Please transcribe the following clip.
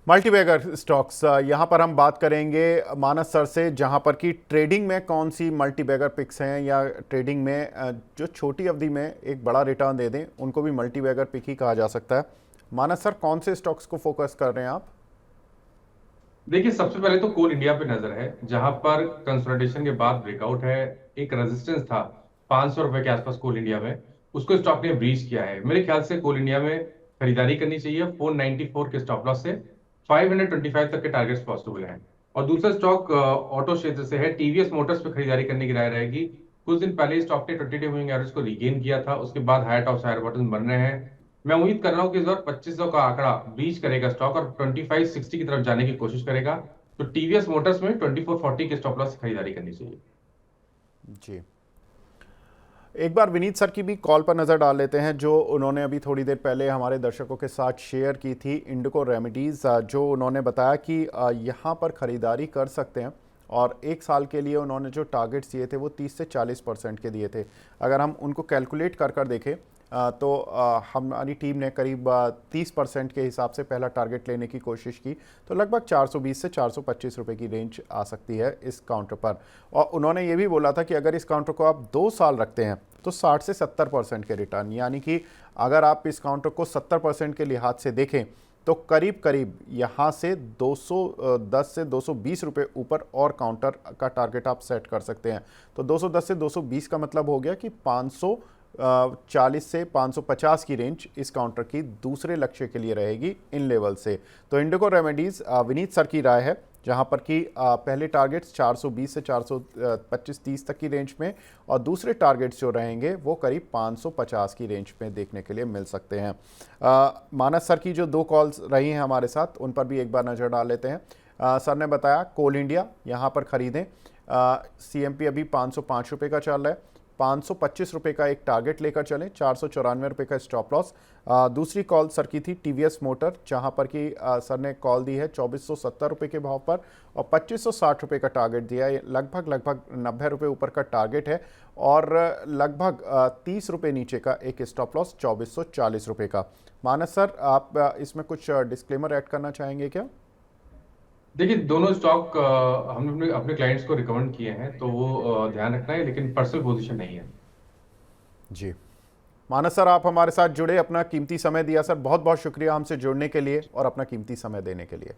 Multibagger stocks, यहाँ पर हम बात करेंगे मानस सर से, जहाँ पर कि ट्रेडिंग में कौन सी मल्टीबैगर पिक्स हैं या ट्रेडिंग में जो छोटी अवधि में एक बड़ा रिटर्न दे दें उनको भी मल्टीबैगर पिक ही कहा जा सकता है। मानस सर, कौन से स्टॉक्स को फोकस कर रहे हैं आप? देखिए, सबसे पहले तो कोल इंडिया पे नजर है, जहां पर कंसोलिडेशन के बाद ब्रेकआउट है। एक रेजिस्टेंस था 500 रुपए के आसपास कोल इंडिया में, उसको स्टॉक ने ब्रीच किया है। मेरे ख्याल से कोल इंडिया में खरीदारी करनी चाहिए 494 के स्टॉप लॉस से। 525 तक के टारगेट्स पॉसिबल हैं। और दूसरा स्टॉक ऑटो क्षेत्र से है, टीवीएस मोटर्स पे खरीदारी करने की राय रहेगी। कुछ दिन पहले स्टॉक ने 20 डे मूविंग एवरेज को रिगेन किया था, उसके बाद हायर टॉप्स हायर बॉटम बन रहे हैं। मैं उम्मीद कर रहा हूँ कि इस बार 2500 का आंकड़ा ब्रीच करेगा स्टॉक और 2560 की तरफ जाने की कोशिश करेगा। तो टीवीएस मोटर्स में 2440 के स्टॉप लॉस से खरीदारी करनी चाहिए। जी, एक बार विनीत सर की भी कॉल पर नज़र डाल लेते हैं, जो उन्होंने अभी थोड़ी देर पहले हमारे दर्शकों के साथ शेयर की थी इंडिको रेमेडीज़, जो उन्होंने बताया कि यहाँ पर ख़रीदारी कर सकते हैं। और एक साल के लिए उन्होंने जो टारगेट्स दिए थे वो 30 से 40% के दिए थे। अगर हम उनको कैलकुलेट कर कर देखें तो हमारी टीम ने करीब 30% के हिसाब से पहला टारगेट लेने की कोशिश की, तो लगभग 420 से 425 रुपए की रेंज आ सकती है इस काउंटर पर। और उन्होंने ये भी बोला था कि अगर इस काउंटर को आप 2 साल रखते हैं तो 60 से 70% के रिटर्न, यानी कि अगर आप इस काउंटर को 70% के लिहाज से देखें तो करीब करीब यहाँ से 210 से 220 रुपये ऊपर और काउंटर का टारगेट आप सेट कर सकते हैं। तो 210 से 220 का मतलब हो गया कि 540 से 550 की रेंज इस काउंटर की दूसरे लक्ष्य के लिए रहेगी इन लेवल से। तो इंडिको रेमेडीज विनीत सर की राय है, जहां पर कि पहले टारगेट्स 420 से 425-30 तक की रेंज में और दूसरे टारगेट्स जो रहेंगे वो करीब 550 की रेंज में देखने के लिए मिल सकते हैं। मानस सर की जो 2 कॉल्स रही हैं हमारे साथ, उन पर भी एक बार नज़र डाल लेते हैं। सर ने बताया कोल इंडिया यहाँ पर ख़रीदें, सीएमपी अभी 505 रुपये का चल रहा है, 525 रुपये का एक टारगेट लेकर चलें, 494 रुपये का स्टॉप लॉस। दूसरी कॉल सर की थी टीवीएस मोटर, जहां पर कि सर ने कॉल दी है 2470 रुपये के भाव पर और 2560 रुपये का टारगेट दिया है। लगभग लगभग 90 रुपये ऊपर का टारगेट है और लगभग 30 रुपये नीचे का एक स्टॉप लॉस 2440 रुपये का। मानस सर, आप इसमें कुछ डिस्क्लेमर ऐड करना चाहेंगे क्या? देखिए, दोनों स्टॉक हमने अपने अपने क्लाइंट्स को रिकमेंड किए हैं, तो वो ध्यान रखना है, लेकिन पर्सनल पोजीशन नहीं है। जी, मानस सर, आप हमारे साथ जुड़े, अपना कीमती समय दिया। सर बहुत बहुत शुक्रिया हमसे जुड़ने के लिए और अपना कीमती समय देने के लिए।